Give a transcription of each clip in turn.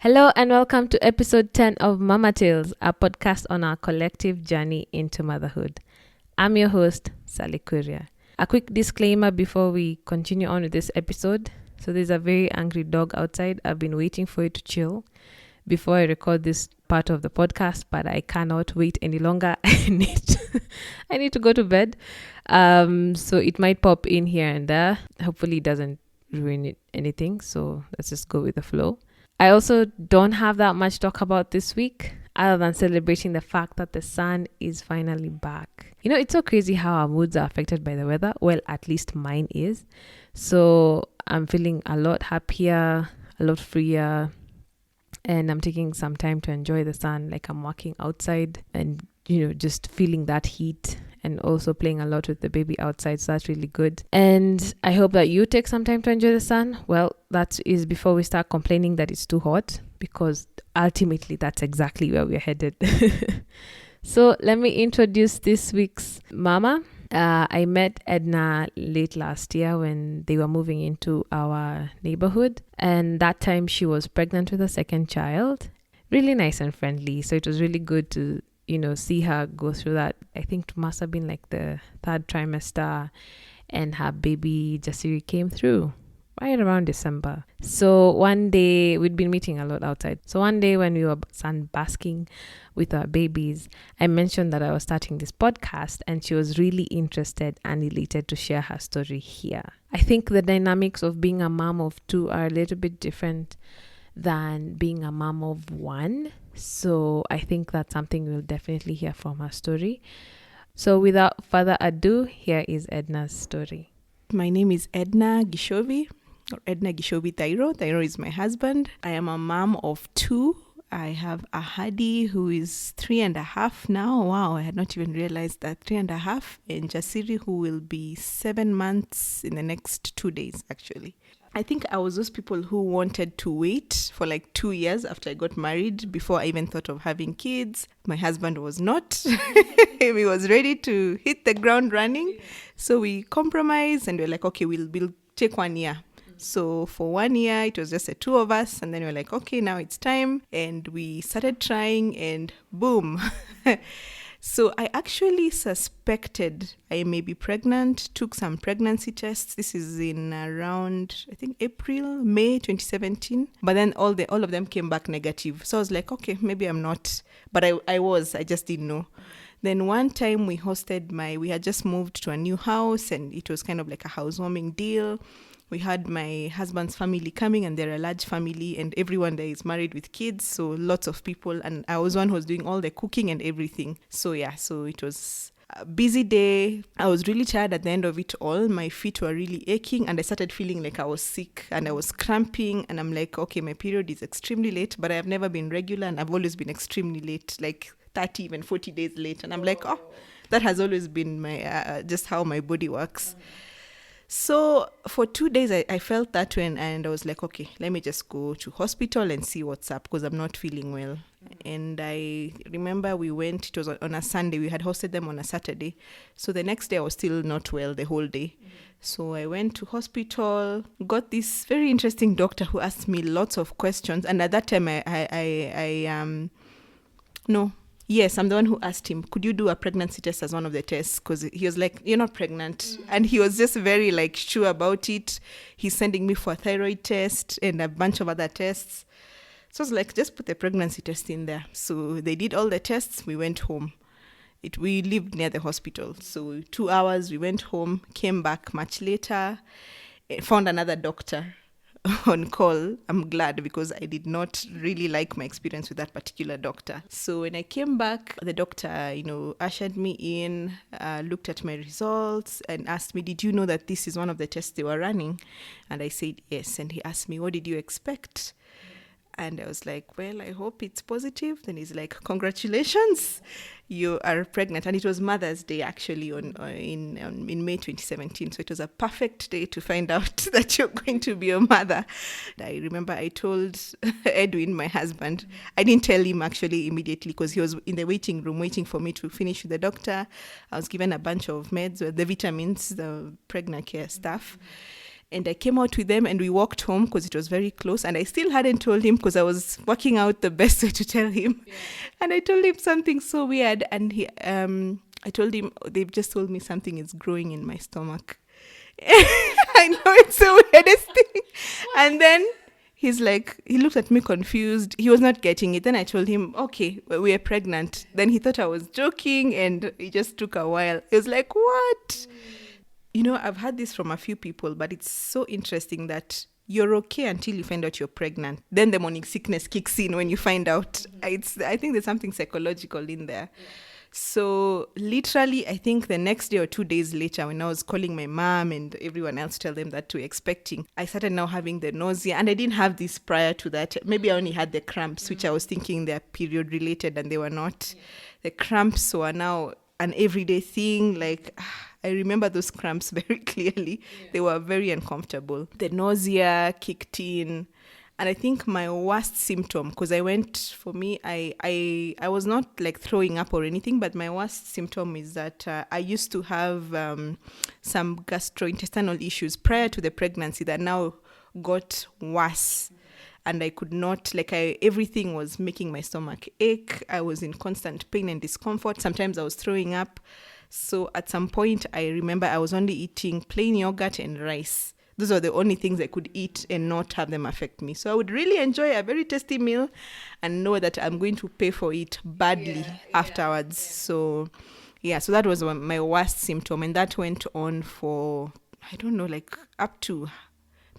Hello and welcome to episode 10 of Mama Tales, a podcast on our collective journey into motherhood. I'm your host, Sally Kuria. A quick disclaimer before we continue on with this episode. So there's a very angry dog outside. I've been waiting for it to chill before I record this part of the podcast, but I cannot wait any longer. I need to go to bed. So it might pop in here and there. Hopefully it doesn't ruin anything. So let's just go with the flow. I also don't have that much to talk about this week other than celebrating the fact that the sun is finally back. You know, it's so crazy how our moods are affected by the weather. Well, at least mine is. So I'm feeling a lot happier, a lot freer, and I'm taking some time to enjoy the sun. Like I'm walking outside and, just feeling that heat and also playing a lot with the baby outside. So that's really good. And I hope that you take some time to enjoy the sun. Well, that is before we start complaining that it's too hot, because ultimately that's exactly where we're headed. So let me introduce this week's mama. I met Edna late last year when they were moving into our neighborhood. And that time she was pregnant with a second child. Really nice and friendly. So it was really good to see her go through that. I think it must have been like the third trimester, and her baby Jasiri came through right around December. So one day, we'd been meeting a lot outside. So one day when we were sunbasking with our babies, I mentioned that I was starting this podcast, and she was really interested and elated to share her story here. I think the dynamics of being a mom of two are a little bit different than being a mom of one. So I think that's something we'll definitely hear from her story. So without further ado, here is Edna's story. My name is Edna Gishovi, or Edna Gishovi Tairo. Tairo is my husband. I am a mom of two. I have a Hadi who is 3.5 now. Wow, I had not even realized that, 3.5. And Jasiri, who will be 7 months in the next 2 days, actually. I think I was those people who wanted to wait for like 2 years after I got married before I even thought of having kids. My husband was not. He was ready to hit the ground running. So we compromised and we're like, okay, we'll take 1 year. So for 1 year, it was just the two of us. And then we're like, okay, now it's time. And we started trying and boom. So I actually suspected I may be pregnant, took some pregnancy tests. This is in around, I think, May 2017. But then all of them came back negative. So I was like, okay, maybe I'm not. But I just didn't know. Then one time we had just moved to a new house, and it was kind of like a housewarming deal. We had my husband's family coming, and they're a large family, and everyone there is married with kids, so lots of people. And I was one who was doing all the cooking and everything. So it was a busy day. I was really tired at the end of it all. My feet were really aching, and I started feeling like I was sick, and I was cramping. And I'm like, okay, my period is extremely late, but I have never been regular, and I've always been extremely late, like 30, even 40 days late. And I'm like, oh, that has always been my just how my body works. So for 2 days, I felt that way, and I was like, okay, let me just go to hospital and see what's up, because I'm not feeling well. And I remember it was on a Sunday. We had hosted them on a Saturday. So the next day I was still not well the whole day. So I went to hospital, got this very interesting doctor who asked me lots of questions. And at that time, Yes, I'm the one who asked him, could you do a pregnancy test as one of the tests? Because he was like, you're not pregnant. And he was just very sure about it. He's sending me for a thyroid test and a bunch of other tests. So I was like, just put the pregnancy test in there. So they did all the tests. We went home. We lived near the hospital. So 2 hours, we went home, came back much later, found another doctor on call. I'm glad, because I did not really like my experience with that particular doctor. So when I came back, the doctor, ushered me in, looked at my results and asked me, did you know that this is one of the tests they were running? And I said, yes. And he asked me, what did you expect? And I was like, well, I hope it's positive. Then he's like, congratulations, you are pregnant. And it was Mother's Day, actually, in May 2017. So it was a perfect day to find out that you're going to be a mother. I remember I told Edwin, my husband, I didn't tell him actually immediately, because he was in the waiting room waiting for me to finish with the doctor. I was given a bunch of meds, the vitamins, the pregnant care stuff. And I came out with them and we walked home because it was very close. And I still hadn't told him because I was working out the best way to tell him. Yeah. And I told him something so weird. And I told him, they've just told me something is growing in my stomach. I know it's the weirdest thing. And then he's like, he looked at me confused. He was not getting it. Then I told him, okay, we are pregnant. Then he thought I was joking and it just took a while. He was like, what? You know, I've had this from a few people, but it's so interesting that you're okay until you find out you're pregnant. Then the morning sickness kicks in when you find out. I think there's something psychological in there. Yeah. So literally, I think the next day or 2 days later, when I was calling my mom and everyone else to tell them that we're expecting, I started now having the nausea. And I didn't have this prior to that. Maybe I only had the cramps, which I was thinking they're period related and they were not. Yeah. The cramps were now an everyday thing. Like, I remember those cramps very clearly. Yeah. They were very uncomfortable. The nausea kicked in. And I think my worst symptom, because I was not like throwing up or anything, but my worst symptom is that I used to have some gastrointestinal issues prior to the pregnancy that now got worse. And I could not, everything was making my stomach ache. I was in constant pain and discomfort. Sometimes I was throwing up. So at some point, I remember I was only eating plain yogurt and rice. Those are the only things I could eat and not have them affect me. So I would really enjoy a very tasty meal and know that I'm going to pay for it badly afterwards. Yeah. So that was my worst symptom. And that went on for, I don't know, up to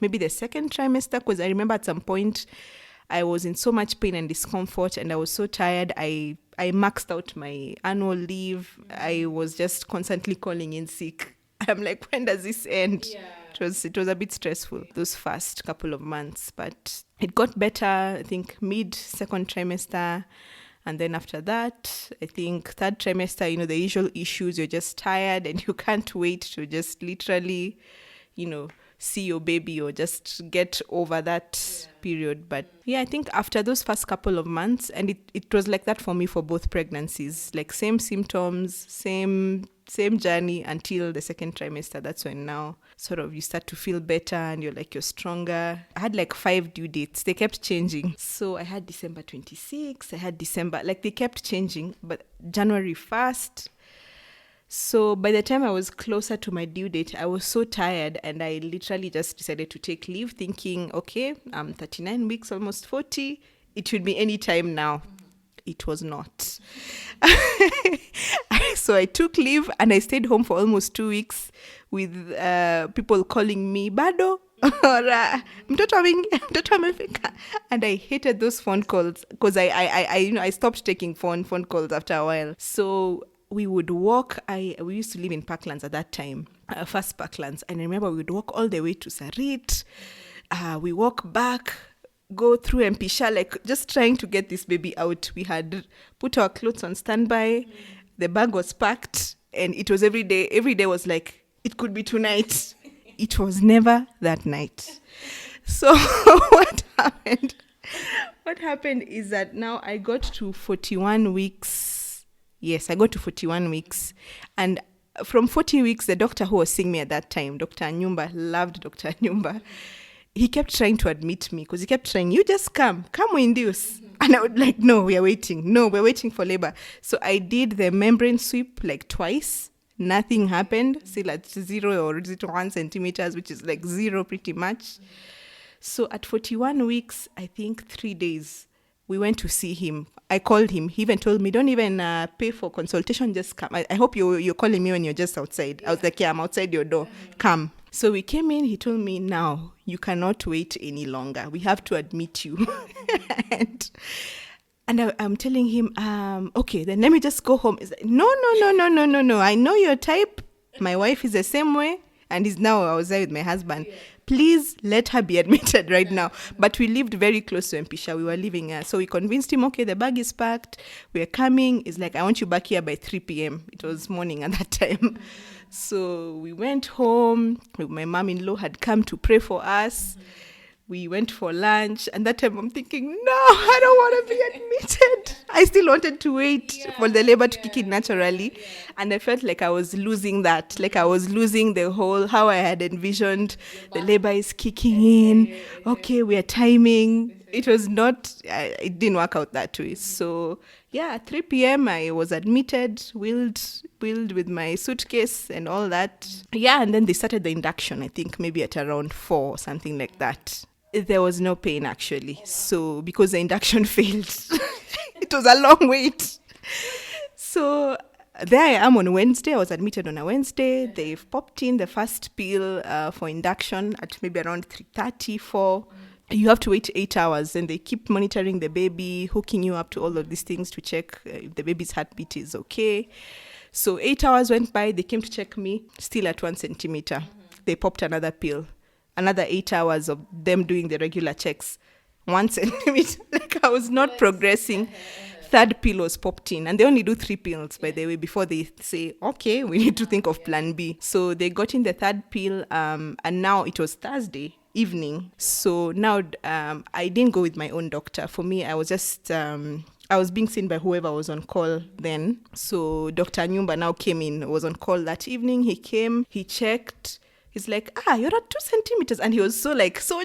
maybe the second trimester. Because I remember at some point I was in so much pain and discomfort and I was so tired. I maxed out my annual leave. I was just constantly calling in sick. I'm like, when does this end? Yeah. It was a bit stressful those first couple of months, but it got better, I think, mid-second trimester. And then after that, I think third trimester, the usual issues, you're just tired and you can't wait to just literally, see your baby or just get over that period. But yeah, I think after those first couple of months, and it was like that for me for both pregnancies, like same symptoms, same journey until the second trimester. That's when now sort of you start to feel better and you're stronger. I had 5 due dates. They kept changing. So I had December 26th. I had December, they kept changing, but January 1st. So by the time I was closer to my due date, I was so tired and I literally just decided to take leave thinking, okay, I'm 39 weeks, almost 40. It should be any time now. It was not. So I took leave and I stayed home for almost 2 weeks with people calling me Bado or mtoto amefika. And I hated those phone calls because I stopped taking phone calls after a while. So we would walk. We used to live in Parklands at that time, first Parklands. And I remember we would walk all the way to Sarit. We walk back, go through Mpisha, just trying to get this baby out. We had put our clothes on standby. The bag was packed and it was every day. Every day was it could be tonight. It was never that night. So what happened? What happened is that now I got to 41 weeks. Yes, I got to 41 weeks. And from 40 weeks, the doctor who was seeing me at that time, Dr. Nyumba, loved Dr. Nyumba, he kept trying to admit me because he kept saying, you just come we induce. And I would no, we're waiting for labor. So I did the membrane sweep twice. Nothing happened. Still at 0 or 1 centimeters, which is 0 pretty much. So at 41 weeks, I think 3 days, we went to see him. I called him. He even told me, don't even pay for consultation, just come. I hope you're calling me when you're just outside. Yeah. I was like, yeah, I'm outside your door. Come. So we came in. He told me, now, you cannot wait any longer. We have to admit you. and I'm telling him, okay, then let me just go home. He's like, no. I know your type. My wife is the same way. And he's now outside with my husband. Yeah. Please let her be admitted right now. But we lived very close to Mpisha. We were living so we convinced him, okay, the bag is packed. We're coming. He's like, I want you back here by 3 p.m. It was morning at that time. Mm-hmm. So we went home. My mom-in-law had come to pray for us. Mm-hmm. We went for lunch. And that time I'm thinking, no, I don't want to be admitted. I still wanted to wait for the labor to kick in naturally. And I felt like I was losing that. Like I was losing the whole, how I had envisioned the labor is kicking in. Okay, we are timing. It was not, it didn't work out that way. So yeah, at 3 p.m. I was admitted, wheeled with my suitcase and all that. Yeah, and then they started the induction, I think maybe at around 4 or something like that. There was no pain actually. So because the induction failed, it was a long wait. So there I am on Wednesday. I was admitted on a Wednesday. They've popped in the first pill for induction at maybe around 3:30, 4. You have to wait 8 hours, and they keep monitoring the baby, hooking you up to all of these things to check if the baby's heartbeat is okay. So 8 hours went by. They came to check me, still at 1 centimeter. They popped another pill. Another 8 hours of them doing the regular checks. 1 centimeter. Like I was not progressing. Third pill was popped in, and they only do 3 pills, by the way, before they say, okay, we need to think of plan B. So they got in the third pill, and now it was Thursday evening. So now I didn't go with my own doctor. For me, I was just I was being seen by whoever was on call then. So Dr. Nyumba now came in, was on call that evening. He came, he checked. He's like, you're at 2 centimeters. And he was so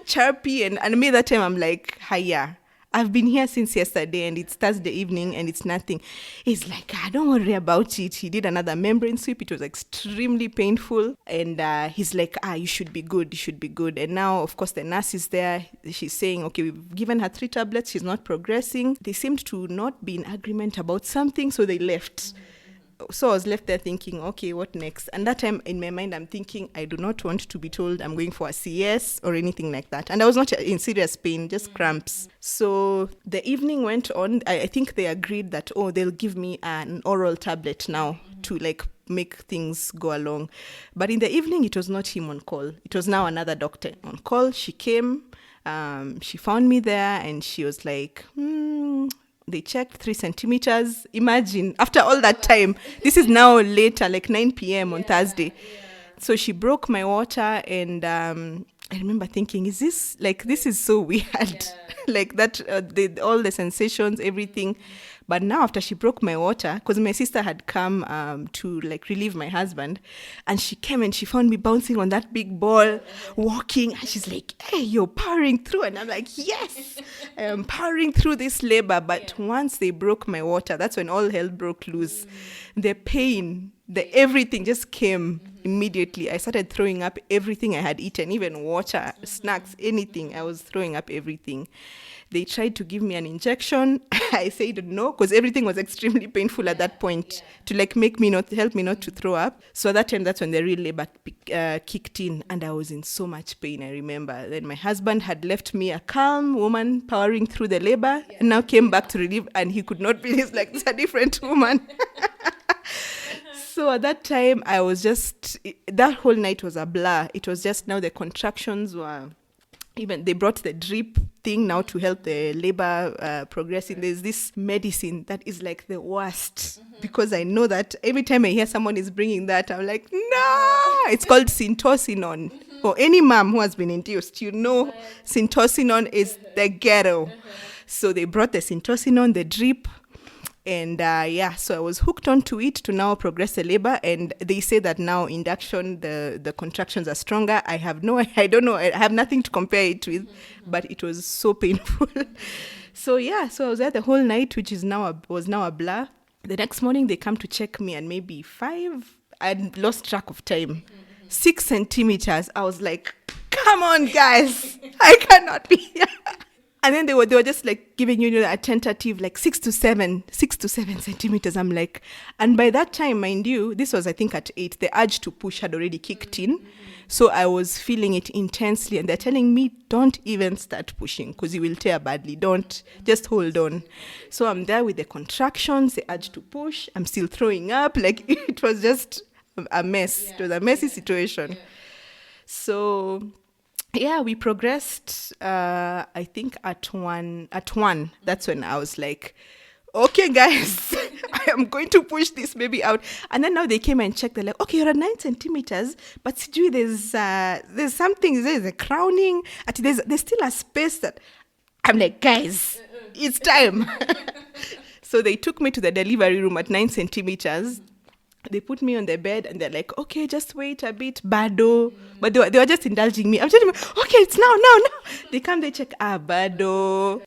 chirpy. And me that time, I'm like, hiya. I've been here since yesterday and it's Thursday evening and it's nothing. He's like, don't worry about it. He did another membrane sweep. It was extremely painful. And he's like, you should be good. You should be good. And now, of course, the nurse is there. She's saying, okay, we've given her 3 tablets. She's not progressing. They seemed to not be in agreement about something, so they left. So I was left there thinking, okay, what next? And that time in my mind, I'm thinking, I do not want to be told I'm going for a CS or anything like that. And I was not in serious pain, just cramps. So the evening went on. I think they agreed that, they'll give me an oral tablet now to make things go along. But in the evening, it was not him on call. It was now another doctor on call. She came, she found me there and she was like, they checked 3 centimeters. Imagine, after all that time, this is now later, 9 p.m. on Thursday. So she broke my water and I remember thinking, is this, this is so weird. That, all the sensations, everything. But now after she broke my water, because my sister had come to relieve my husband, and she came and she found me bouncing on that big ball, walking, and she's like, hey, you're powering through. And I'm like, yes, I am powering through this labor. But once they broke my water, that's when all hell broke loose. The pain, everything just came immediately. I started throwing up everything I had eaten, even water, snacks, anything. I was throwing up everything. They tried to give me an injection. I said no, because everything was extremely painful at that point to help me not to throw up. So at that time, that's when the real labor kicked in, and I was in so much pain, I remember. Then my husband had left me a calm woman powering through the labor, and now came back to relieve, and he could not believe it's a different woman. So at that time, I was that whole night was a blur. It was just now the contractions were... Even they brought the drip thing now to help the labor progressing. There's this medicine that is the worst because I know that every time I hear someone is bringing that, I'm like, no! It's called syntocinon. For any mom who has been induced, syntocinon is the ghetto. So they brought the syntocinon, the drip. And so I was hooked onto it to now progress the labor. And they say that now induction, the contractions are stronger. I don't know. I have nothing to compare it with, but it was so painful. So I was there the whole night, which was now a blur. The next morning they come to check me, and maybe 5, I'd lost track of time. 6 centimeters. I was like, come on, guys. I cannot be here. And then they were just giving you a tentative 6 to 7 centimeters. I'm like, and by that time, mind you, this was I think at 8. The urge to push had already kicked in, so I was feeling it intensely. And they're telling me, don't even start pushing because you will tear badly. Don't, just hold on. So I'm there with the contractions, the urge to push. I'm still throwing up. It was just a mess. It was a messy situation. So. Yeah, we progressed, I think at one. That's when I was like, okay, guys, I am going to push this baby out. And then now they came and checked. They're like, okay, you're at 9 centimeters, but there's something, there's a crowning. There's still a space that I'm like, guys, it's time. So they took me to the delivery room at 9 centimeters. They put me on the bed and they're like, okay, just wait a bit, bado. But they were just indulging me. I'm telling them, okay, it's now. They come, they check, bado.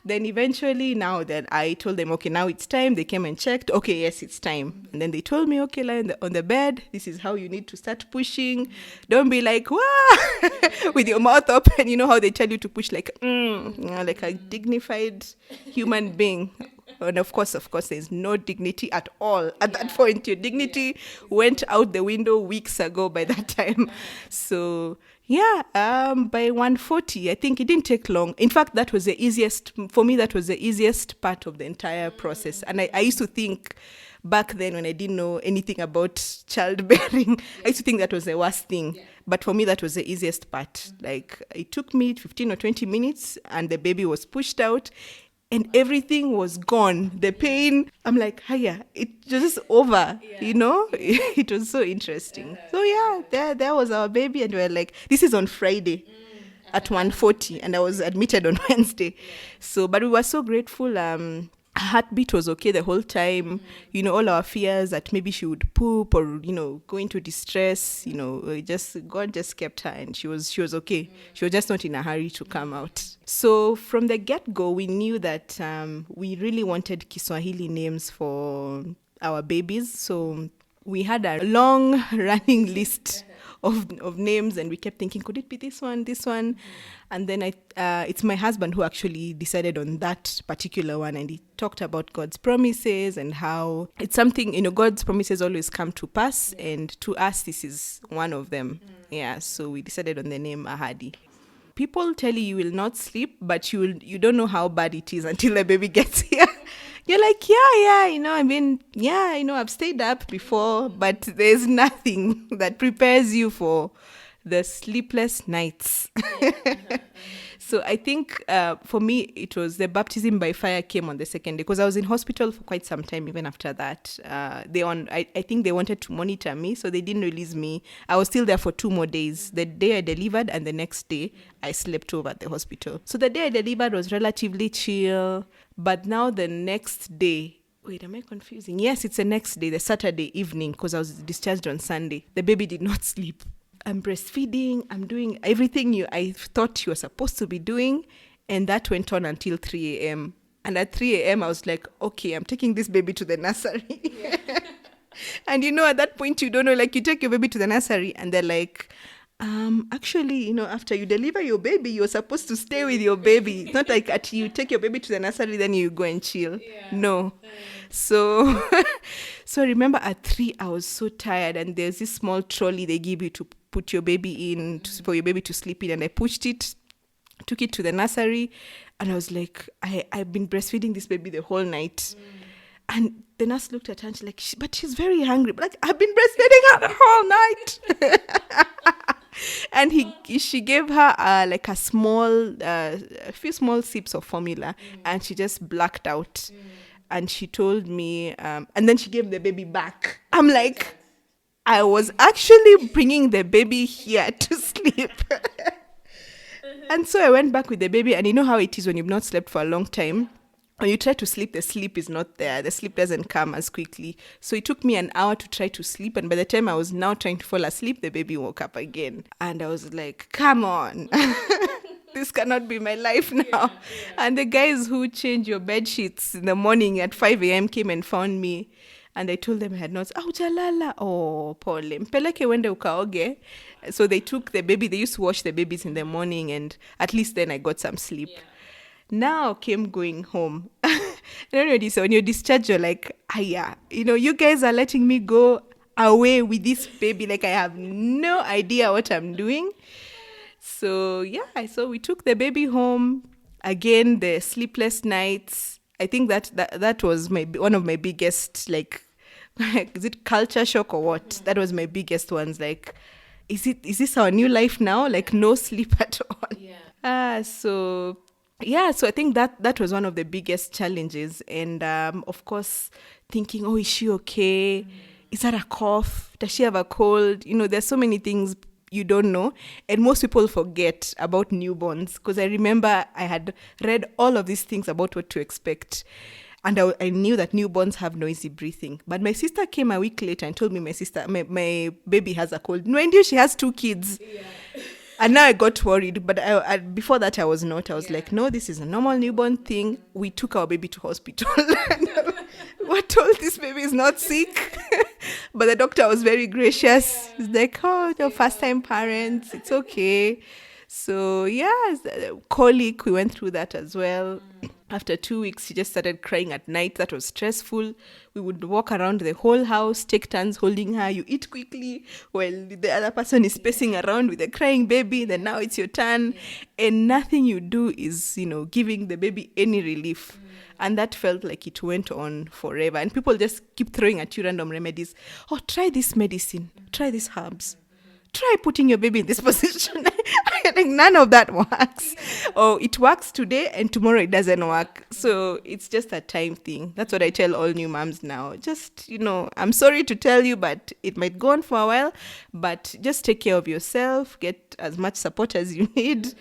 Then eventually then I told them, okay, now it's time. They came and checked. Okay, yes, it's time. And then they told me, okay, lie on the bed. This is how you need to start pushing. Don't be like, wah, with your mouth open. You know how they tell you to push like a dignified human being. And of course, there's no dignity at all at that point. Your dignity went out the window weeks ago by that time. So, by 1:40, I think it didn't take long. In fact, that was the easiest part of the entire process. And I used to think back then when I didn't know anything about childbearing, I used to think that was the worst thing. Yeah. But for me, that was the easiest part. Like, it took me 15 or 20 minutes and the baby was pushed out. And everything was gone. The pain, I'm like, hiya, it's just over, you know? It was so interesting. So there was our baby, and we were like, this is on Friday at 1:40, and I was admitted on Wednesday. So, but we were so grateful. Heartbeat was okay the whole time. You know, all our fears that maybe she would poop or, you know, go into distress, you know, God just kept her, and she was okay. She was just not in a hurry to come out. So from the get-go, we knew that we really wanted Kiswahili names for our babies. So we had a long running list of names, and we kept thinking, could it be this one? And then it's my husband who actually decided on that particular one, and he talked about God's promises and how it's something, you know, God's promises always come to pass, and to us this is one of them. So we decided on the name Ahadi. People tell you will not sleep, but you don't know how bad it is until the baby gets here. You're like, you know, I mean, I know I've stayed up before, but there's nothing that prepares you for the sleepless nights. So I think for me, it was the baptism by fire came on the second day, because I was in hospital for quite some time even after that. I think they wanted to monitor me, so they didn't release me. I was still there for 2 more days. The day I delivered and the next day I slept over at the hospital. So the day I delivered was relatively chill, but now the next day, wait, am I confusing? Yes, it's the next day, the Saturday evening, because I was discharged on Sunday. The baby did not sleep. I'm breastfeeding, I'm doing everything I thought you were supposed to be doing, and that went on until 3 a.m. And at 3 a.m. I was like, okay, I'm taking this baby to the nursery. Yeah. And you know, at that point, you don't know, like, you take your baby to the nursery and they're like, actually, you know, after you deliver your baby, you're supposed to stay with your baby. It's not like you take your baby to the nursery, then you go and chill. Yeah. No. So I remember at 3, I was so tired, and there's this small trolley they give you to put your baby in, for your baby to sleep in, and I pushed it, took it to the nursery, and I was like, I've been breastfeeding this baby the whole night. And the nurse looked at her and she's like, but she's very hungry. But like, I've been breastfeeding her the whole night. And she gave her like a few small sips of formula, and she just blacked out. And she told me, and then she gave the baby back. I'm like, I was actually bringing the baby here to sleep. And so I went back with the baby, and you know how it is when you've not slept for a long time. When you try to sleep, the sleep is not there. The sleep doesn't come as quickly. So it took me an hour to try to sleep. And by the time I was now trying to fall asleep, the baby woke up again. And I was like, come on. This cannot be my life now. Yeah. And the guys who change your bed sheets in the morning at 5 a.m. came and found me. And I told them I had not. Jalala. Oh, pole. Mpeleke wende ukaoge. So they took the baby. They used to wash the babies in the morning. And at least then I got some sleep. Yeah. Now came going home. So when you're discharged, you're like, you know, you guys are letting me go away with this baby. Like, I have no idea what I'm doing. So we took the baby home. Again, the sleepless nights. I think that was one of my biggest, like, is it culture shock or what? Mm-hmm. That was my biggest ones. Like, is this our new life now? Like, no sleep at all. Yeah. So I think that was one of the biggest challenges. And of course, thinking, is she okay? Is that a cough? Does she have a cold? You know, there's so many things you don't know. And most people forget about newborns. Because I remember I had read all of these things about what to expect And I knew that newborns have noisy breathing. But my sister came a week later and told me my baby has a cold. Mind you, she has 2 kids. Yeah. And now I got worried. But before that, I was not. I was like, no, this is a normal newborn thing. We took our baby to hospital. We're told this baby is not sick. But the doctor was very gracious. He's like, oh, you're first-time parents. It's okay. So, colic, we went through that as well. After 2 weeks, she just started crying at night. That was stressful. We would walk around the whole house, take turns holding her. You eat quickly while the other person is pacing around with a crying baby. Then now it's your turn. And nothing you do is, giving the baby any relief. And that felt like it went on forever. And people just keep throwing at you random remedies. Oh, try this medicine. Try these herbs. Try putting your baby in this position. I think none of that works. Oh, it works today and tomorrow it doesn't work. So it's just a time thing. That's what I tell all new moms now. Just, I'm sorry to tell you, but it might go on for a while. But just take care of yourself. Get as much support as you need.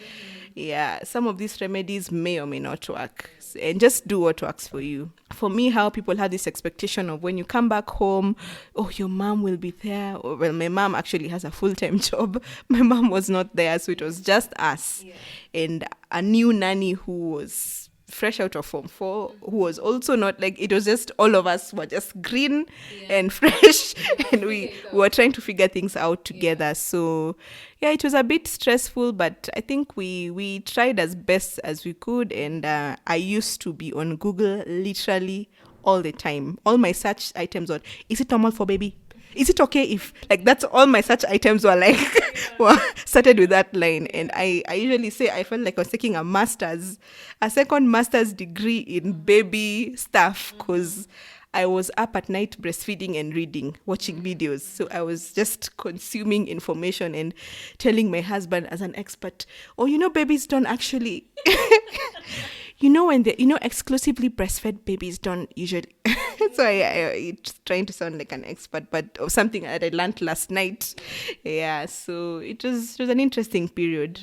Yeah, some of these remedies may or may not work. And just do what works for you. For me, how people have this expectation of when you come back home, oh, your mom will be there. Well, my mom actually has a full-time job. My mom was not there, so it was just us. Yeah. And a new nanny who was fresh out of Form 4, who was also not it was just all of us were just green and fresh. And we were trying to figure things out together. Yeah. So, it was a bit stressful, but I think we tried as best as we could. And I used to be on Google literally all the time. All my search items were, is it normal for baby? Is it okay if, that's all my search items were started with that line. And I usually say I felt like I was taking a second master's degree in baby stuff, because I was up at night breastfeeding and reading, watching videos. So I was just consuming information and telling my husband as an expert, babies don't actually... when exclusively breastfed babies don't usually. So it's trying to sound like an expert, but of something that I learned last night. Yeah, so it was an interesting period.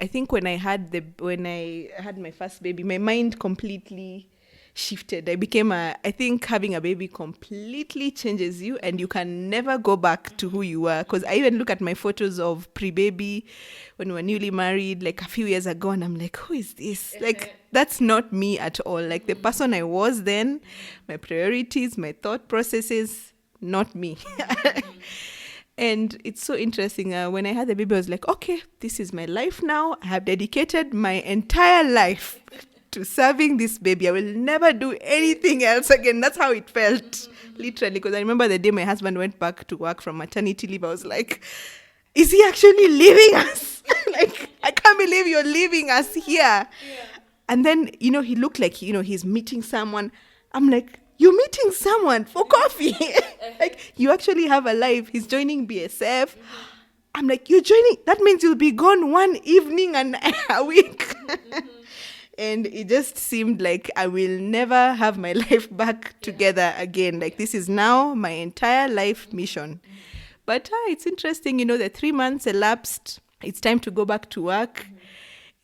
I think when I had my first baby, my mind completely shifted. I became I think having a baby completely changes you, and you can never go back to who you were. Because I even look at my photos of pre-baby when we were newly married, a few years ago, and I'm like, who is this? That's not me at all. The person I was then, my priorities, my thought processes, not me. And it's so interesting. When I had the baby, I was like, okay, this is my life now. I have dedicated my entire life to serving this baby. I will never do anything else again. That's how it felt, literally. Because I remember the day my husband went back to work from maternity leave, I was like, is he actually leaving us? I can't believe you're leaving us here. Yeah. And then, he looked like, he's meeting someone. I'm like, you're meeting someone for coffee. You actually have a life. He's joining BSF. I'm like, you're joining? That means you'll be gone one evening and a week. And it just seemed like I will never have my life back together again. This is now my entire life mission. But it's interesting, the 3 months elapsed. It's time to go back to work.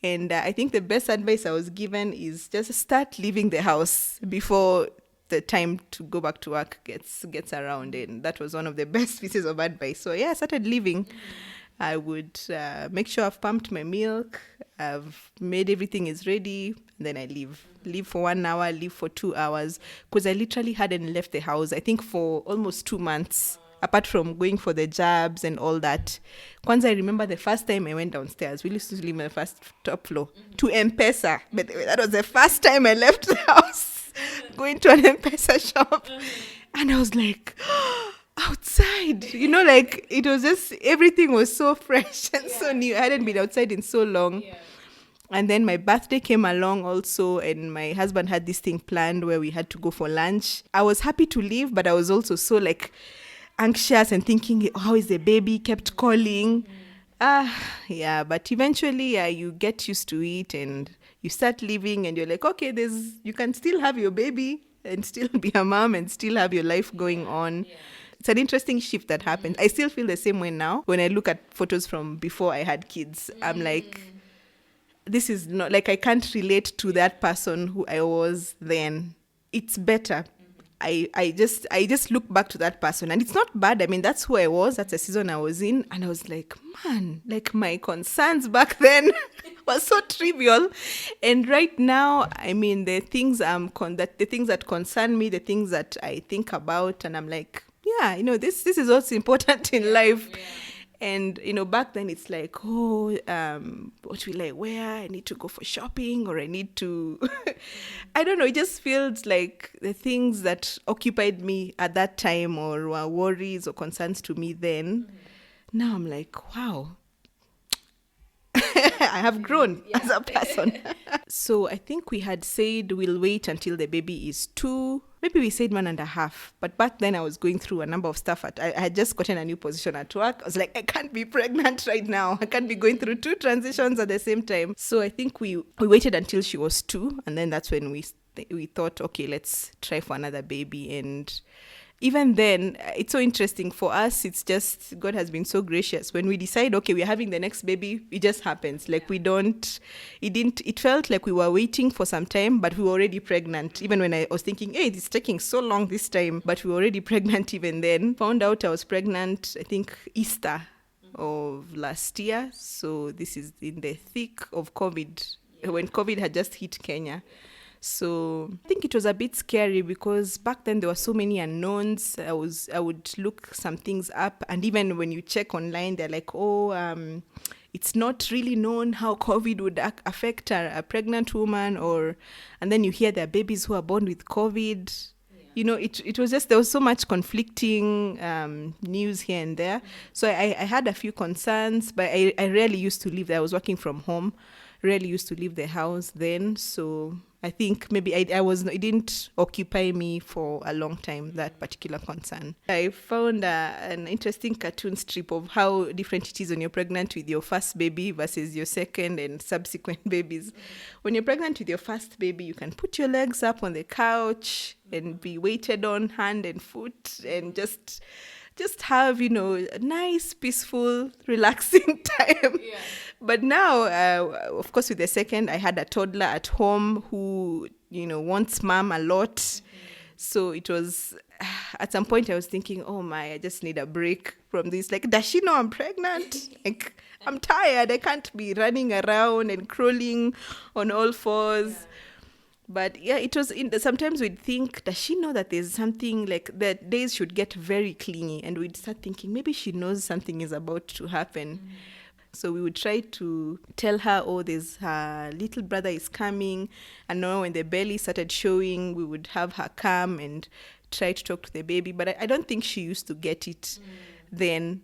And I think the best advice I was given is just start leaving the house before the time to go back to work gets around. And that was one of the best pieces of advice. So I started leaving. I would make sure I've pumped my milk, I've made everything is ready, and then I leave. Leave for 1 hour, leave for 2 hours, because I literally hadn't left the house, I think, for almost 2 months, apart from going for the jabs and all that. Once I remember the first time I went downstairs, we used to live on the first top floor, to M-Pesa. But that was the first time I left the house, going to an M-Pesa shop. And I was like... outside, it was just, everything was so fresh and so new. I hadn't been outside in so long. And then my birthday came along also, and my husband had this thing planned where we had to go for lunch. I was happy to leave, but I was also so anxious and thinking, how is the baby? Kept calling. But eventually you get used to it and you start living, and you're like, okay, you can still have your baby and still be a mom and still have your life going on. It's an interesting shift that happened. I still feel the same way now. When I look at photos from before I had kids, I'm like, this is not, I can't relate to that person who I was then. it's better. I just look back to that person, and it's not bad. I mean, that's who I was. That's the season I was in, and I was like, man, like my concerns back then was so trivial, and right now, I mean, the things the things that concern me, the things that I think about, and I'm like, yeah, this is what's important in life. Yeah. And, back then it's like, what will I wear? I need to go for shopping, or I need to, I don't know. It just feels like the things that occupied me at that time, or were worries or concerns to me then. Now I'm like, wow, I have grown as a person. So I think we had said we'll wait until the baby is 2. Maybe we said 1.5. But back then I was going through a number of stuff. I had just gotten a new position at work. I was like, I can't be pregnant right now. I can't be going through 2 transitions at the same time. So I think we waited until she was 2. And then that's when we thought, okay, let's try for another baby. And even then, it's so interesting for us. It's just, God has been so gracious. When we decide, okay, we're having the next baby, it just happens. Like it felt like we were waiting for some time, but we were already pregnant. Even when I was thinking, hey, it's taking so long this time, but we were already pregnant even then. Found out I was pregnant, I think, Easter of last year. So this is in the thick of COVID, when COVID had just hit Kenya. So I think it was a bit scary because back then there were so many unknowns. I would look some things up, and even when you check online, they're like, it's not really known how COVID would affect a pregnant woman, and then you hear there are babies who are born with COVID. Yeah. It was just, there was so much conflicting news here and there. So I had a few concerns, but I rarely used to leave there. I was working from home, rarely used to leave the house then. So I think maybe it didn't occupy me for a long time, that particular concern. I found an interesting cartoon strip of how different it is when you're pregnant with your first baby versus your second and subsequent babies. When you're pregnant with your first baby, you can put your legs up on the couch and be waited on hand and foot, and just have, a nice, peaceful, relaxing time. Yeah. But now, of course, with the second, I had a toddler at home who, wants mom a lot. Mm-hmm. So it was, at some point I was thinking, oh my, I just need a break from this. Like, does she know I'm pregnant? Like, I'm tired. I can't be running around and crawling on all fours. Yeah. But yeah, it was sometimes we'd think, does she know that there's something, like that days should get very clingy, and we'd start thinking maybe she knows something is about to happen. Mm-hmm. So we would try to tell her, there's her little brother is coming. And now when the belly started showing, we would have her come and try to talk to the baby. But I don't think she used to get it then.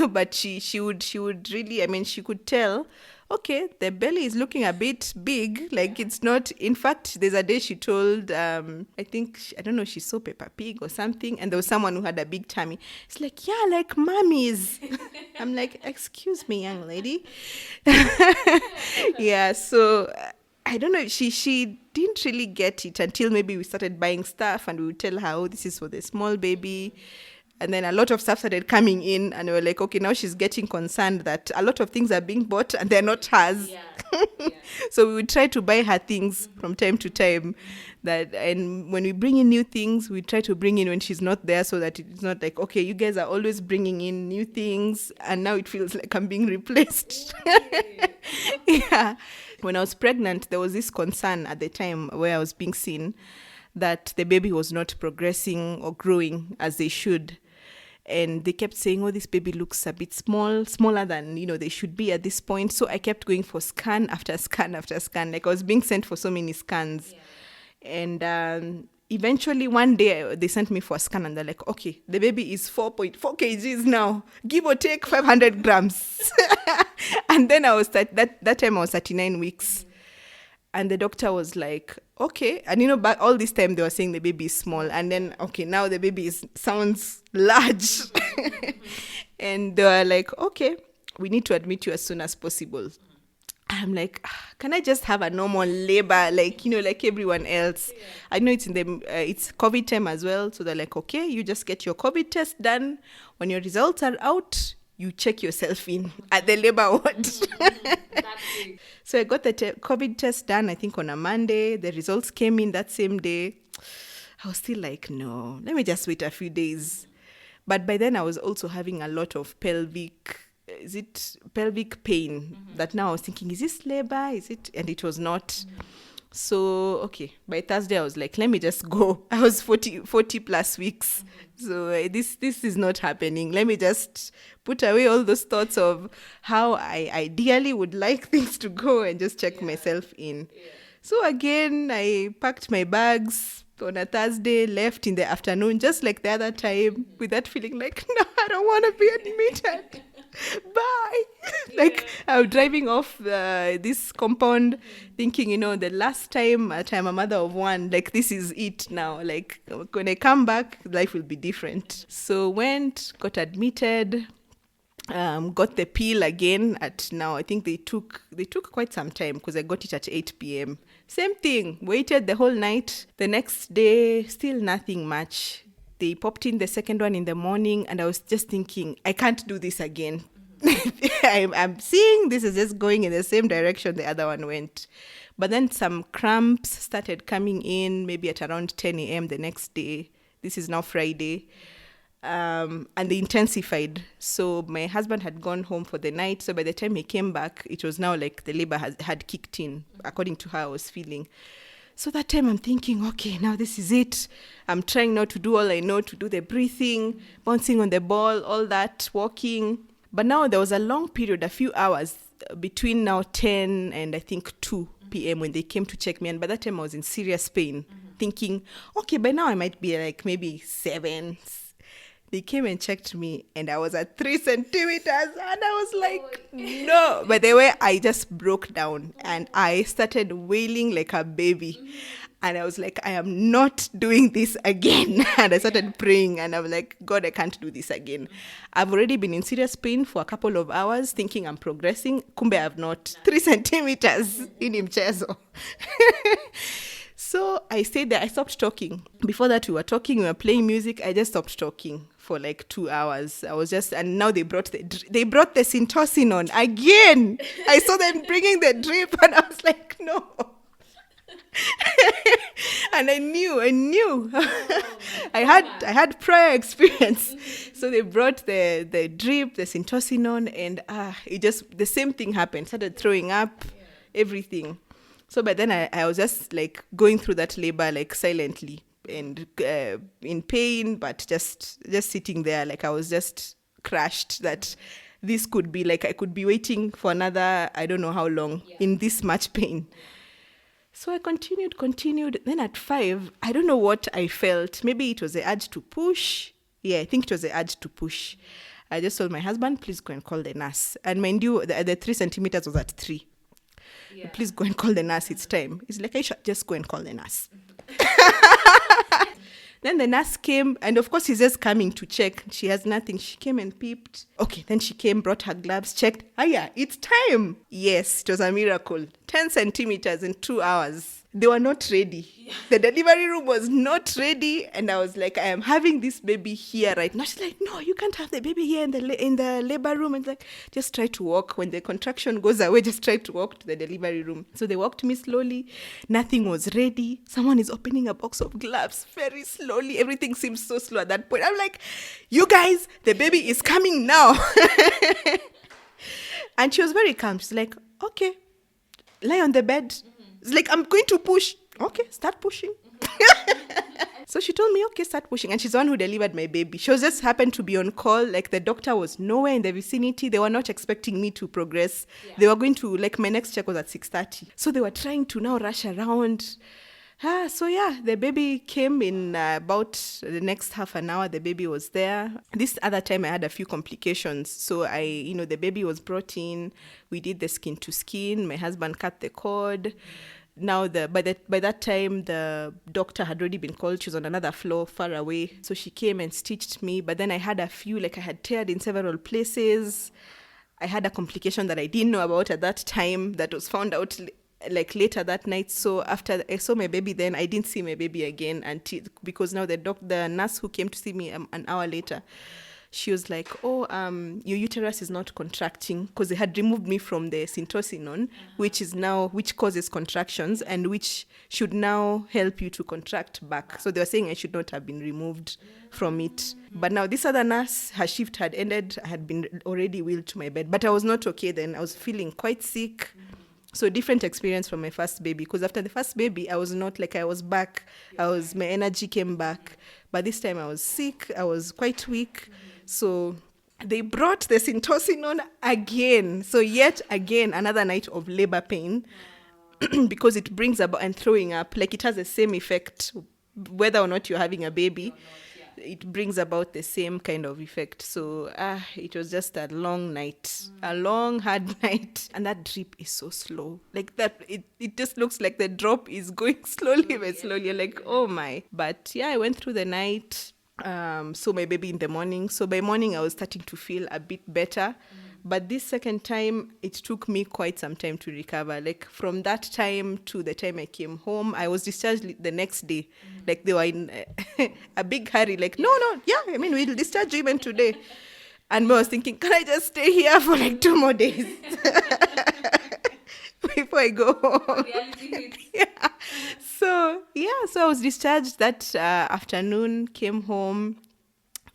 But she would really, I mean, she could tell, okay, the belly is looking a bit big. Like it's not, in fact, there's a day she told, I don't know, she saw Peppa Pig or something. And there was someone who had a big tummy. It's like, yeah, like mummies. I'm like, excuse me, young lady. Yeah, so I don't know. She didn't really get it until maybe we started buying stuff and we would tell her, this is for the small baby. And then a lot of stuff started coming in, and we were like, okay, now she's getting concerned that a lot of things are being bought and they're not hers. Yeah. Yeah. So we would try to buy her things from time to time. And when we bring in new things, we try to bring in when she's not there, so that it's not like, okay, you guys are always bringing in new things, and now it feels like I'm being replaced. Yeah. When I was pregnant, there was this concern at the time where I was being seen that the baby was not progressing or growing as they should. And they kept saying, this baby looks a bit smaller than, they should be at this point. So I kept going for scan after scan after scan. Like I was being sent for so many scans. Yeah. And eventually one day they sent me for a scan, and they're like, okay, the baby is 4.4 kgs now, give or take 500 grams. And then I was, that time I was 39 weeks. And the doctor was like, okay. And, back all this time they were saying the baby is small. And then, okay, now the baby sounds large. And they were like, okay, we need to admit you as soon as possible. I'm like, can I just have a normal labor, like everyone else? Yeah. I know it's it's COVID time as well. So they're like, okay, you just get your COVID test done. When your results are out, you check yourself in at the labor ward. So I got the COVID test done, I think on a Monday. The results came in that same day. I was still like, no, let me just wait a few days. But by then I was also having a lot of pelvic pain that now I was thinking, is this labor? Is it? And it was not. So, okay, by Thursday I was like, let me just go. I was 40 plus weeks. So this is not happening. Let me just put away all those thoughts of how I ideally would like things to go and just check myself in. So again, I packed my bags on a Thursday, left in the afternoon, just like the other time, with that feeling like, no, I don't want to be admitted. Bye. Like I'm driving off this compound thinking, the last time I'm a mother of one, like this is it now. Like when I come back, life will be different. So went, got admitted, got the pill again now I think they took quite some time because I got it at 8 p.m. Same thing, waited the whole night. The next day, still nothing much. They popped in the second one in the morning and I was just thinking, I can't do this again. I'm seeing this is just going in the same direction the other one went. But then some cramps started coming in maybe at around 10 a.m. the next day. This is now Friday. And they intensified. So my husband had gone home for the night. So by the time he came back, it was now like the labor had kicked in, according to how I was feeling. So that time I'm thinking, okay, now this is it. I'm trying now to do all I know, to do the breathing, bouncing on the ball, all that, walking. But now there was a long period, a few hours between now 10 and I think 2 p.m. when they came to check me. And by that time I was in serious pain, thinking, okay, by now I might be like maybe 7. They came and checked me and I was at 3 centimeters and I was like, no. By the way, I just broke down and I started wailing like a baby. And I was like, I am not doing this again. And I started praying and I was like, God, I can't do this again. I've already been in serious pain for a couple of hours thinking I'm progressing. Kumbe I've not. 3 centimeters in mchezo. So I stayed there. I stopped talking. Before that, we were playing music. I just stopped talking for like 2 hours. I was just, and now they brought the Syntocinon again. I saw them bringing the drip and I was like, no. And I knew. I had prior experience. So they brought the drip, the Syntocinon, and it just, the same thing happened. Started throwing up, everything. So by then I was just like going through that labor like silently and in pain, but just sitting there like I was just crushed that this could be like I could be waiting for another, I don't know how long, in this much pain. So I continued. Then at 5, I don't know what I felt. Maybe it was the urge to push. Yeah, I think it was the urge to push. I just told my husband, please go and call the nurse. And mind you, the 3 centimeters was at 3. Yeah. Please go and call the nurse, it's time. It's like, I should just go and call the nurse. Then the nurse came, and of course, he's just coming to check. She has nothing. She came and peeped. Okay, then she came, brought her gloves, checked. Yeah, it's time. Yes, it was a miracle. 10 centimeters in 2 hours. They were not ready. Yeah. The delivery room was not ready. And I was like, I am having this baby here right now. She's like, no, you can't have the baby here in the labor room. And like, just try to walk. When the contraction goes away, just try to walk to the delivery room. So they walked me slowly. Nothing was ready. Someone is opening a box of gloves very slowly. Everything seems so slow at that point. I'm like, you guys, the baby is coming now. And she was very calm. She's like, okay, lie on the bed. It's like, I'm going to push. Okay, start pushing. So she told me, okay, start pushing. And she's the one who delivered my baby. She just happened to be on call. Like, the doctor was nowhere in the vicinity. They were not expecting me to progress. Yeah. They were going to, like, my next check was at 6:30. So they were trying to now rush around. So yeah, the baby came in about the next half an hour. The baby was there. This other time I had a few complications. So the baby was brought in. We did the skin to skin. My husband cut the cord. Now by that time the doctor had already been called. She was on another floor far away. So she came and stitched me. But then I had a few, like I had teared in several places. I had a complication that I didn't know about at that time that was found out like later that night. So after I saw my baby, then I didn't see my baby again because now the nurse who came to see me an hour later, she was like, oh, your uterus is not contracting, because they had removed me from the syntocinon, which causes contractions and which should now help you to contract back. So they were saying I should not have been removed from it. But now this other nurse, her shift had ended. I had been already wheeled to my bed, but I was not okay then. I was feeling quite sick. So different experience from my first baby, because after the first baby, I was not like, I was back. My energy came back. But this time I was sick. I was quite weak. So they brought the syntocinon again. So yet again, another night of labor pain, because it brings about, and throwing up, like it has the same effect, whether or not you're having a baby. It brings about the same kind of effect. So it was just a long night, a long, hard night. And that drip is so slow. Like that, it just looks like the drop is going slowly, but slowly. You're like, oh my. But yeah, I went through the night, saw my baby in the morning. So by morning, I was starting to feel a bit better. But this second time, it took me quite some time to recover. Like from that time to the time I came home, I was discharged the next day. Like they were in a big hurry. Like, no, we'll discharge you even today. And I was thinking, can I just stay here for like 2 more days before I go home? So I was discharged that afternoon, came home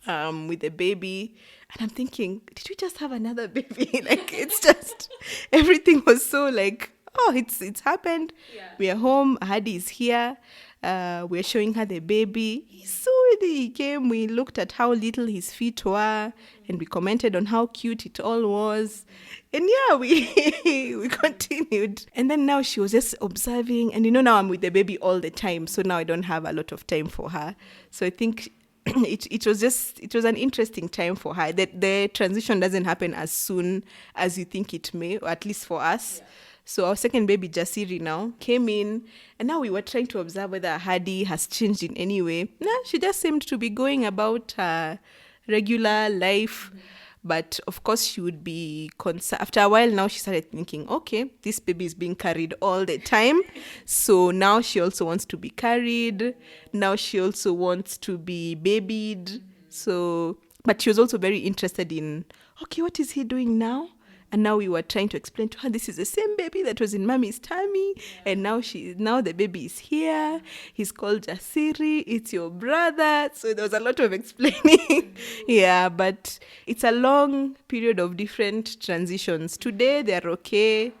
with the baby. And I'm thinking, did we just have another baby? Like, it's just, everything was so like, oh, it's happened. Yeah. We are home. Hadi is here. We're showing her the baby. He came. We looked at how little his feet were, and we commented on how cute it all was. And yeah, we continued. And then now she was just observing. And now I'm with the baby all the time. So now I don't have a lot of time for her. So I think it was an interesting time for her. The transition doesn't happen as soon as you think it may, or at least for us. Yeah. So our second baby, Jasiri, now came in, and now we were trying to observe whether Hadi has changed in any way. No, she just seemed to be going about her regular life. Mm-hmm. But of course, she would be concerned. After a while, now she started thinking, okay, this baby is being carried all the time. So now she also wants to be carried. Now she also wants to be babied. So, but she was also very interested in, okay, what is he doing now? And now we were trying to explain to her, this is the same baby that was in mommy's tummy. Yeah. And now the baby is here. He's called Jasiri. It's your brother. So there was a lot of explaining. Yeah, but it's a long period of different transitions. Today, they're okay.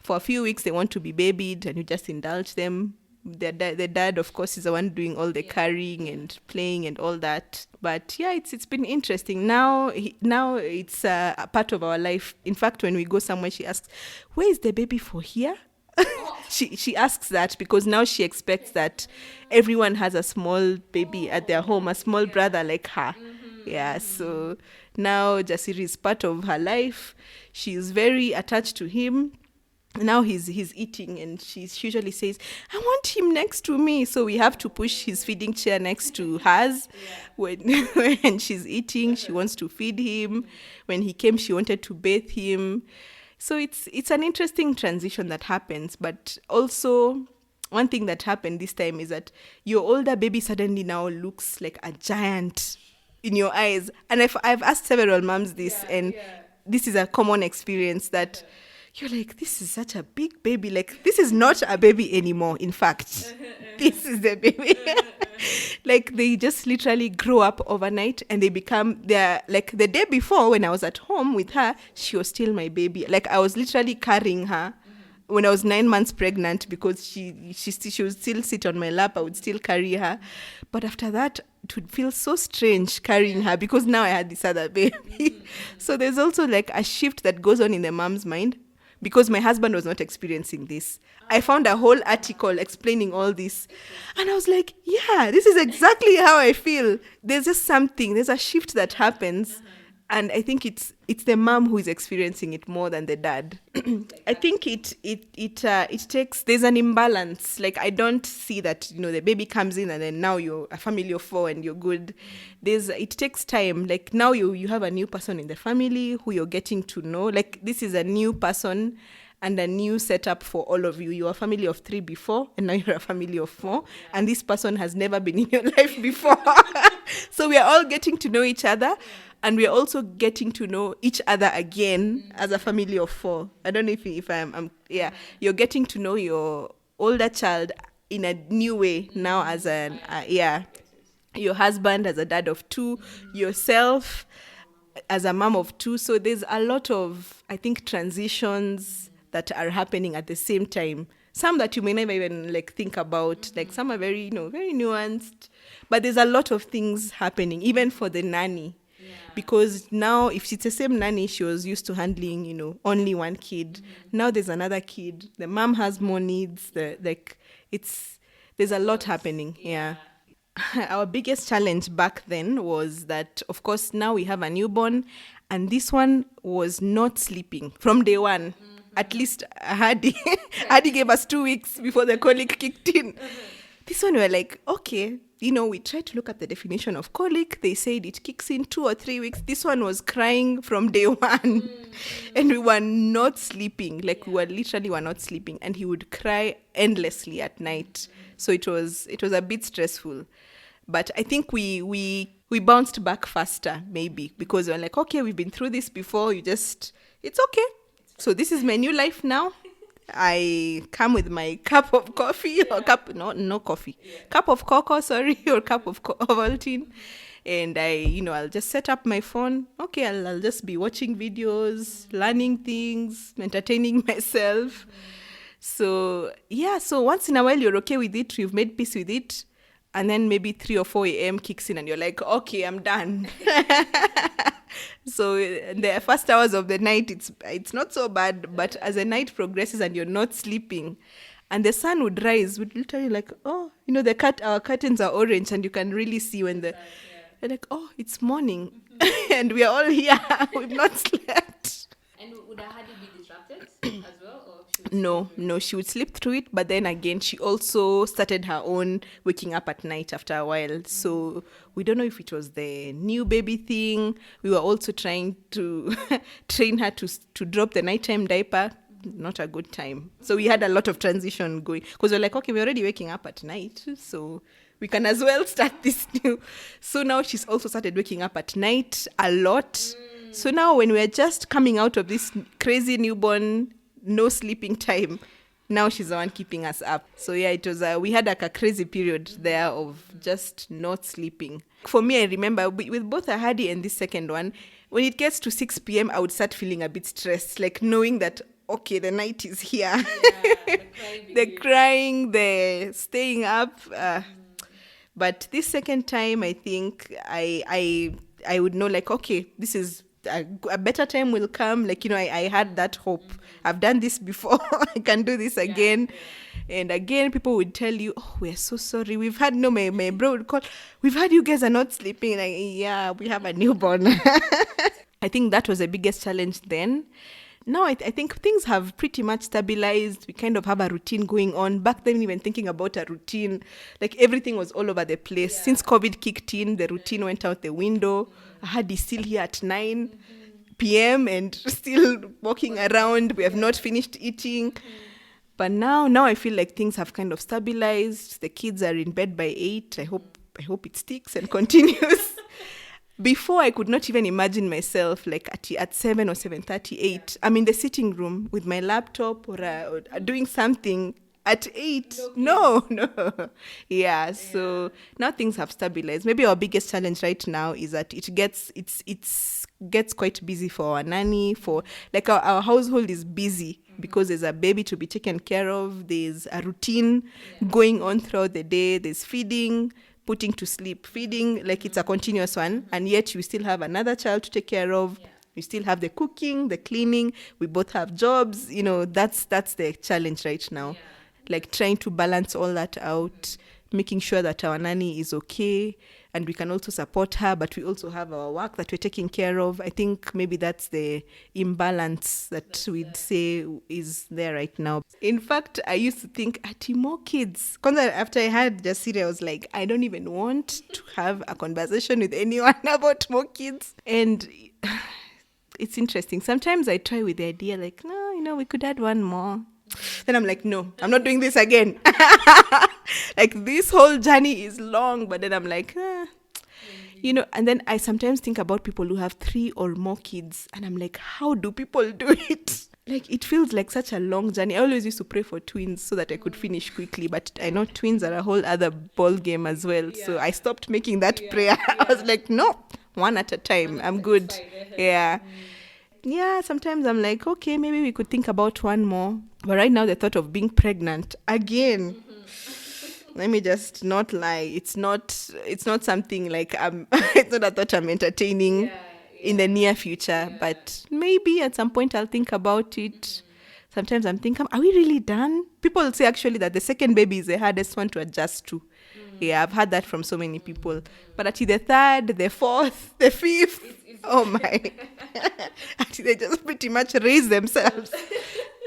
For a few weeks, they want to be babied, and you just indulge them. The dad, of course, is the one doing all the carrying and playing and all that. But yeah, it's been interesting. Now it's a part of our life. In fact, when we go somewhere, she asks, "Where is the baby for here?" She asks that because now she expects that everyone has a small baby at their home, a small brother like her. Mm-hmm. Yeah, so now Jasiri is part of her life. She is very attached to him. Now he's eating, and she usually says, I want him next to me. So we have to push his feeding chair next to hers. Yeah. When she's eating, she wants to feed him. When he came, she wanted to bathe him. So it's an interesting transition that happens. But also, one thing that happened this time is that your older baby suddenly now looks like a giant in your eyes. And I've asked several moms this, this is a common experience that you're like, this is such a big baby. Like, this is not a baby anymore. In fact, this is the baby. Like, they just literally grow up overnight, and they're like, the day before when I was at home with her, she was still my baby. Like, I was literally carrying her when I was 9 months pregnant, because she would still sit on my lap. I would still carry her. But after that, it would feel so strange carrying her, because now I had this other baby. So there's also like a shift that goes on in the mom's mind, because my husband was not experiencing this. I found a whole article explaining all this. And I was like, yeah, this is exactly how I feel. There's just something, there's a shift that happens. And I think it's the mom who is experiencing it more than the dad. I think it takes, there's an imbalance. Like, I don't see that, the baby comes in and then now you're a family of 4 and you're good. It takes time. Like, now you have a new person in the family who you're getting to know. Like, this is a new person and a new setup for all of you. You're a family of 3 before, and now you're a family of 4. And this person has never been in your life before. So we are all getting to know each other. And we're also getting to know each other again as a family of 4. I don't know if I'm yeah, you're getting to know your older child in a new way now as an your husband as a dad of 2, yourself as a mom of 2. So there's a lot of, I think, transitions that are happening at the same time. Some that you may never even like think about, like some are very, very nuanced, but there's a lot of things happening, even for the nanny. Because now, if it's the same nanny, she was used to handling, only one kid. Now there's another kid. The mom has more needs. There's a lot happening. Yeah. Our biggest challenge back then was that, of course, now we have a newborn, and this one was not sleeping from day one. At least Hadi gave us 2 weeks before the colic kicked in. This one we were like, okay, we tried to look at the definition of colic. They said it kicks in 2 or 3 weeks. This one was crying from day one. And we were not sleeping. Like we were not sleeping. And he would cry endlessly at night. So it was a bit stressful. But I think we bounced back faster, maybe, because we were like, okay, we've been through this before. It's okay. So this is my new life now. I come with my cup of coffee or no coffee, cup of cocoa, or cup of Ovaltine. And I'll just set up my phone. Okay, I'll just be watching videos, learning things, entertaining myself. So once in a while you're okay with it, you've made peace with it. And then maybe 3 or 4 a.m. kicks in and you're like, okay, I'm done. So in the first hours of the night, it's not so bad. But as the night progresses and you're not sleeping, and the sun would rise, we'd literally like, oh, our curtains are orange and you can really see when they're like, oh, it's morning. And we are all here. We've not slept. And would Hadi be disrupted as well? Or No, she would sleep through it. But then again, she also started her own waking up at night after a while. So we don't know if it was the new baby thing. We were also trying to train her to drop the nighttime diaper. Not a good time. So we had a lot of transition going. Because we're like, okay, we're already waking up at night. So we can as well start this new. So now she's also started waking up at night a lot. So now when we're just coming out of this crazy newborn, no sleeping time, now she's the one keeping us up. So it was we had like a crazy period there of just not sleeping. For me, I remember with both Hadi and this second one, when it gets to 6 p.m., I would start feeling a bit stressed, like knowing that, okay, the night is here. The crying, the staying up. But this second time, I think I would know, like, okay, this is a better time will come. Like, I had that hope. I've done this before. I can do this again. And again, people would tell you, oh, we're so sorry. We've had, my bro would call, we've had you guys are not sleeping. Like, yeah, we have a newborn. I think that was the biggest challenge then. Now, I think things have pretty much stabilized. We kind of have a routine going on. Back then, even thinking about a routine, like everything was all over the place. Yeah. Since COVID kicked in, the routine went out the window. Hadi still here at 9 p.m. and still walking around. We have not finished eating. But now I feel like things have kind of stabilized. The kids are in bed by 8. I hope it sticks and continues. Before, I could not even imagine myself like at 7 or 7:38. I'm in the sitting room with my laptop or doing something at 8. No. Yeah, so now things have stabilized. Maybe our biggest challenge right now is that it gets quite busy for our nanny. For like our household is busy because there's a baby to be taken care of. There's a routine going on throughout the day. There's feeding, putting to sleep, feeding, like it's a continuous one. And yet you still have another child to take care of. You still have the cooking, the cleaning. We both have jobs. That's the challenge right now. Like trying to balance all that out, making sure that our nanny is okay and we can also support her, but we also have our work that we're taking care of. I think maybe that's the imbalance that we'd say is there right now. In fact, I used to think, more kids. After I had Jasiri, I was like, I don't even want to have a conversation with anyone about more kids. And it's interesting. Sometimes I try with the idea like, no, we could add one more. Then I'm like, no, I'm not doing this again. Like this whole journey is long, but then I'm like, You know, and then I sometimes think about people who have 3 or more kids, and I'm like, how do people do it? Like, it feels like such a long journey. I always used to pray for twins so that I could finish quickly, but I know twins are a whole other ball game as well. So I stopped making that prayer. I was like, no, one at a time. I'm good. Yeah. Yeah, sometimes I'm like, okay, maybe we could think about one more. But right now, the thought of being pregnant again, let me just not lie. It's not something like it's not a thought I'm entertaining in the near future. But maybe at some point I'll think about it. Sometimes I'm thinking, are we really done? People say actually that the second baby is the hardest one to adjust to. Yeah, I've heard that from so many people. But actually the third, the fourth, the fifth, oh my. Actually, they just pretty much raise themselves.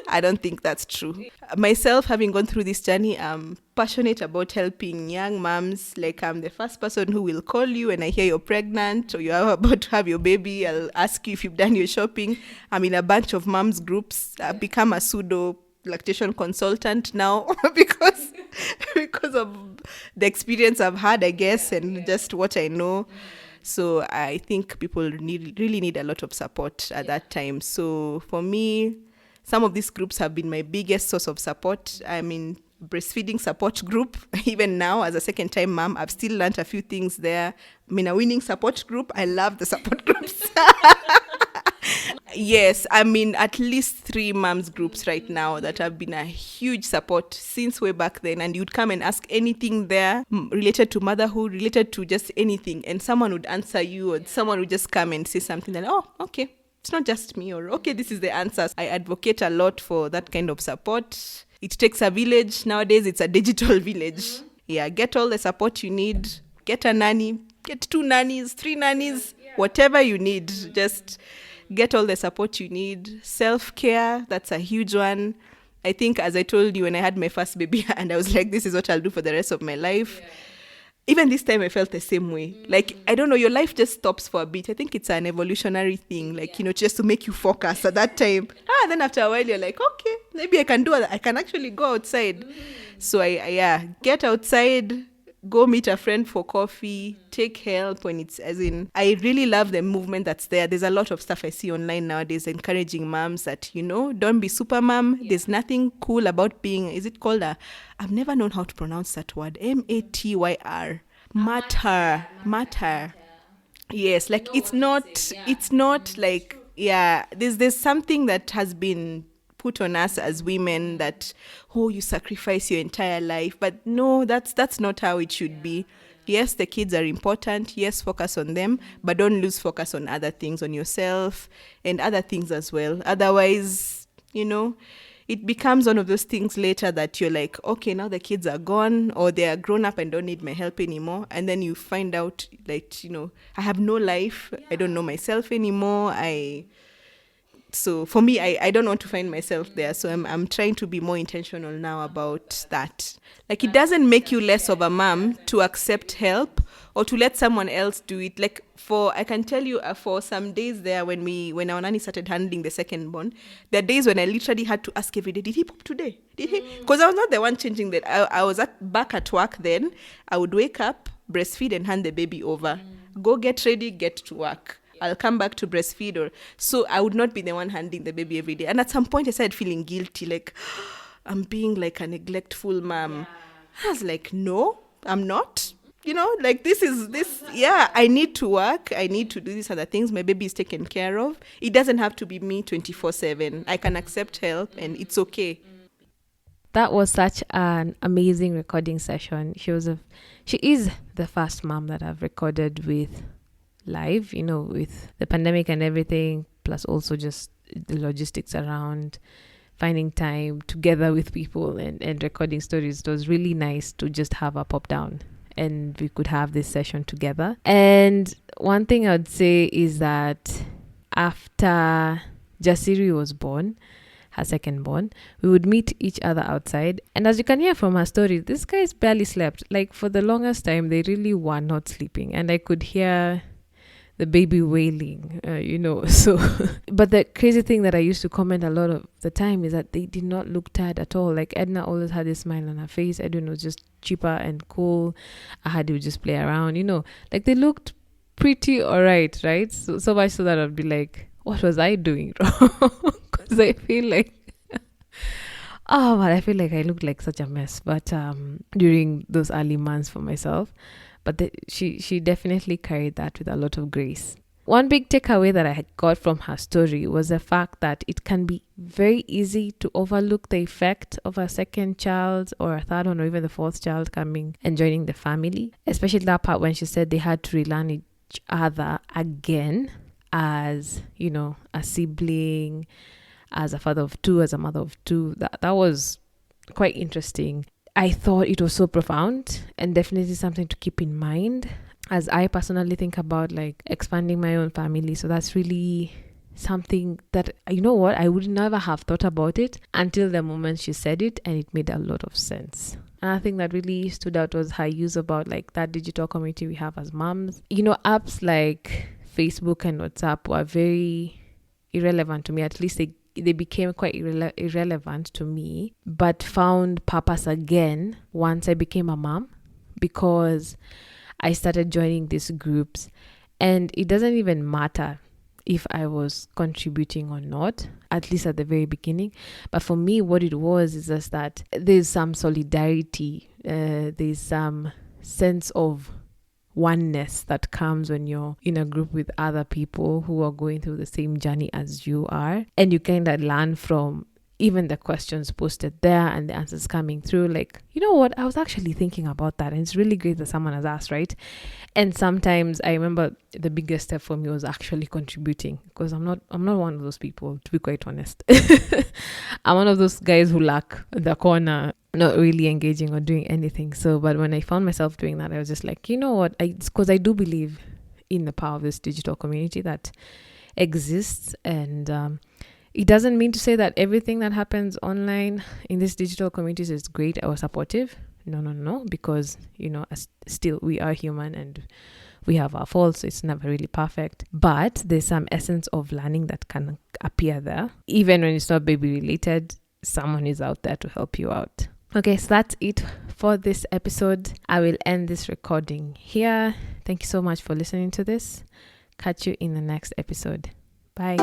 I don't think that's true. Myself, having gone through this journey, I'm passionate about helping young moms. Like, I'm the first person who will call you when I hear you're pregnant or you're about to have your baby. I'll ask you if you've done your shopping. I'm in a bunch of moms groups. I've become a pseudo lactation consultant now because of the experience I've had, I guess, and just what I know. So I think people really need a lot of support at that time. So for me, some of these groups have been my biggest source of support. I'm in breastfeeding support group. Even now, as a second-time mom, I've still learned a few things there. I'm in a winning support group. I love the support groups. Yes, I'm in at least 3 moms groups right now that have been a huge support since way back then. And you'd come and ask anything there related to motherhood, related to just anything. And someone would answer you, or someone would just come and say something like, oh, okay, it's not just me, or okay, this is the answers. I advocate a lot for that kind of support. It takes a village. Nowadays, it's a digital village. Yeah, get all the support you need. Get a nanny. Get 2 nannies, 3 nannies, whatever you need. Just get all the support you need. Self-care, that's a huge one. I think, as I told you when I had my first baby, and I was like, this is what I'll do for the rest of my life. Yeah. Even this time I felt the same way. Like, I don't know, your life just stops for a bit. I think it's an evolutionary thing, like, you know, just to make you focus at that time. Then after a while, you're like, okay, maybe I can do it. I can actually go outside. So I get outside, go meet a friend for coffee, take help when it's, as in, I really love the movement that's there. There's a lot of stuff I see online nowadays encouraging moms that, you know, don't be super mom. There's nothing cool about being, is it called I've never known how to pronounce that word, matyr, matter. Yes, like it's not like, there's something that has been put on us as women that, oh, you sacrifice your entire life. But no, that's not how it should be. Yes, the kids are important. Yes, focus on them, but don't lose focus on other things, on yourself and other things as well. Otherwise, you know, it becomes one of those things later that you're like, okay, now the kids are gone or they are grown up and don't need my help anymore. And then you find out, like, you know, I have no life. I don't know myself anymore. So for me, I don't want to find myself there. So I'm trying to be more intentional now about that. Like, it doesn't make you less of a mom to accept help or to let someone else do it. Like, I can tell you for some days there when our nanny started handling the second born, there are days when I literally had to ask every day, did he poop today? Did he? Because I was not the one changing that. I was back at work then. I would wake up, breastfeed and hand the baby over. Go get ready, get to work. I'll come back to breastfeed, so I would not be the one handling the baby every day. And at some point I started feeling guilty, like I'm being like a neglectful mom. I was like, no, I'm not. You know, like this. I need to work. I need to do these other things. My baby is taken care of. It doesn't have to be me 24/7. I can accept help and it's okay. That was such an amazing recording session. She is the first mom that I've recorded with live, you know, with the pandemic and everything, plus also just the logistics around finding time together with people and recording stories. It was really nice to just have a pop down and we could have this session together. And one thing I would say is that after Jasiri was born, her second born, we would meet each other outside. And as you can hear from her story, these guys barely slept. Like, for the longest time, they really were not sleeping. And I could hear the baby wailing, So, but the crazy thing that I used to comment a lot of the time is that they did not look tired at all. Like Edna always had a smile on her face. Edwin was just cheaper and cool. Ahadi would just play around, like they looked pretty alright, right? So much so that I'd be like, what was I doing wrong? Because I feel like but I feel like I looked like such a mess. But during those early months for myself, but she definitely carried that with a lot of grace. One big takeaway that I got from her story was the fact that it can be very easy to overlook the effect of a second child or a third one or even the fourth child coming and joining the family, especially that part when she said they had to relearn each other again as, a sibling, as a father of two, as a mother of two. That was quite interesting. I thought it was so profound and definitely something to keep in mind as I personally think about like expanding my own family. So that's really something that, I would never have thought about it until the moment she said it, and it made a lot of sense. Another thing that really stood out was her use about like that digital community we have as moms. Apps like Facebook and WhatsApp were very irrelevant to me. At least they became quite irrelevant to me, but found purpose again once I became a mom, because I started joining these groups, and it doesn't even matter if I was contributing or not, at least at the very beginning. But for me, what it was is just that there's some solidarity, there's some sense of oneness that comes when you're in a group with other people who are going through the same journey as you are, and you kind of learn from even the questions posted there and the answers coming through. Like, what, I was actually thinking about that, and it's really great that someone has asked, right? And sometimes I remember the biggest step for me was actually contributing, because I'm not one of those people, to be quite honest. I'm one of those guys who lack the corner, not really engaging or doing anything. So, but when I found myself doing that, I was just like, what, because I do believe in the power of this digital community that exists. And it doesn't mean to say that everything that happens online in these digital communities is great or supportive. No, because, still we are human and we have our faults. It's never really perfect. But there's some essence of learning that can appear there. Even when it's not baby related, someone is out there to help you out. Okay, so that's it for this episode. I will end this recording here. Thank you so much for listening to this. Catch you in the next episode. Bye.